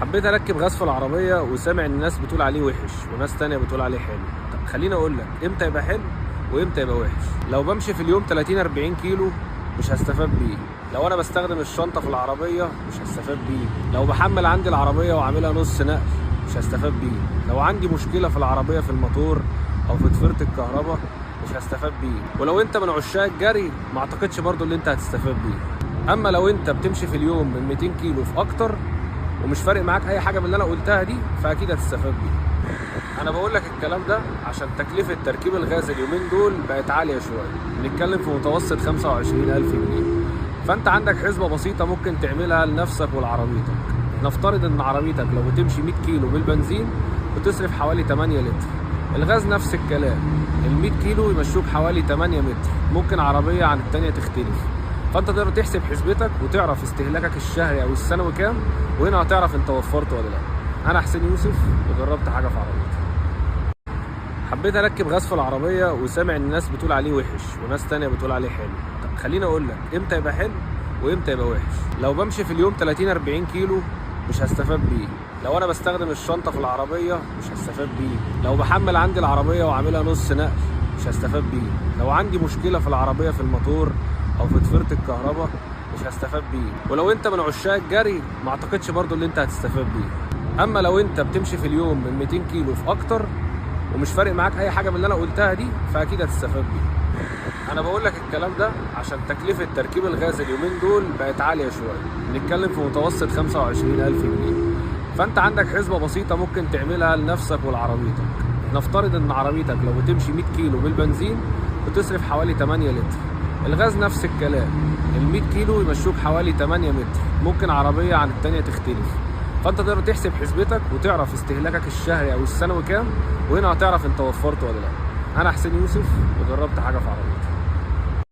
حبيت اركب غاز في العربيه وسامع ان الناس بتقول عليه وحش وناس تانية بتقول عليه حلو. طب خليني اقول لك امتى يبقى حلو وامتى يبقى وحش. لو بمشي في اليوم 30 40 كيلو مش هستفاد بيه. لو انا بستخدم الشنطه في العربيه مش هستفاد بيه. لو بحمل عندي العربيه وعاملها نص نقل مش هستفاد بيه. لو عندي مشكله في العربيه في الموتور او في ضفيره الكهرباء مش هستفاد بيه. ولو انت من عشاق الجري ما اعتقدش برضو اللي انت هتستفاد بيه. اما لو انت بتمشي في اليوم من 200 كيلو في اكتر ومش فارق معاك اي حاجه من اللي انا قلتها دي فاكيد هتستفاد بيه. انا بقول لك الكلام ده عشان تكلفه تركيب الغاز اليومين دول بقت عاليه شويه، بنتكلم في متوسط 25000 جنيه. فانت عندك حسبه بسيطه ممكن تعملها لنفسك ولعربيتك. نفترض ان عربيتك لو بتمشي 100 كيلو بالبنزين بتصرف حوالي 8 لتر. الغاز نفس الكلام، ال 100 كيلو يمشوك حوالي 8 متر. ممكن عربيه عن التانيه تختلف. فانت تقدر تحسب حسبتك وتعرف استهلاكك الشهري او السنوي كام، وهنا هتعرف انت وفرت ولا لا. انا حسين يوسف وجربت حاجه في عربيتي. حبيت اركب غاز في العربيه وسامع ان الناس بتقول عليه وحش وناس تانية بتقول عليه حلو. طب خليني اقول لك امتى يبقى حلو وامتى يبقى وحش. لو بمشي في اليوم 30 40 كيلو مش هستفاد بيه. لو انا بستخدم الشنطه في العربيه مش هستفاد بيه. لو بحمل عندي العربيه وعاملها نص نقل مش هستفاد بيه. لو عندي مشكله في العربيه في الموتور او في ضفيره الكهرباء مش هستفاد بيه. ولو انت من عشاق الجري ما اعتقدش برضو اللي انت هتستفاد بيه. اما لو انت بتمشي في اليوم من 200 كيلو في اكتر ومش فارق معاك اي حاجه من اللي انا قلتها دي فاكيد هتستفاد بيه. انا بقول لك الكلام ده عشان تكلفه تركيب الغاز اليومين دول بقت عاليه شويه، بنتكلم في متوسط 25000 جنيه. فانت عندك حسبه بسيطه ممكن تعملها لنفسك ولعربيتك. نفترض ان عربيتك لو بتمشي 100 كيلو بالبنزين بتصرف حوالي 8 لتر. الغاز نفس الكلام، ال 100 كيلو يمشوك حوالي 8 متر. ممكن عربيه عن التانيه تختلف. فانت تقدر تحسب حسبتك وتعرف استهلاكك الشهري او السنوي كام، وهنا هتعرف انت وفرت ولا لا. انا حسين يوسف وجربت حاجه في عربيتي.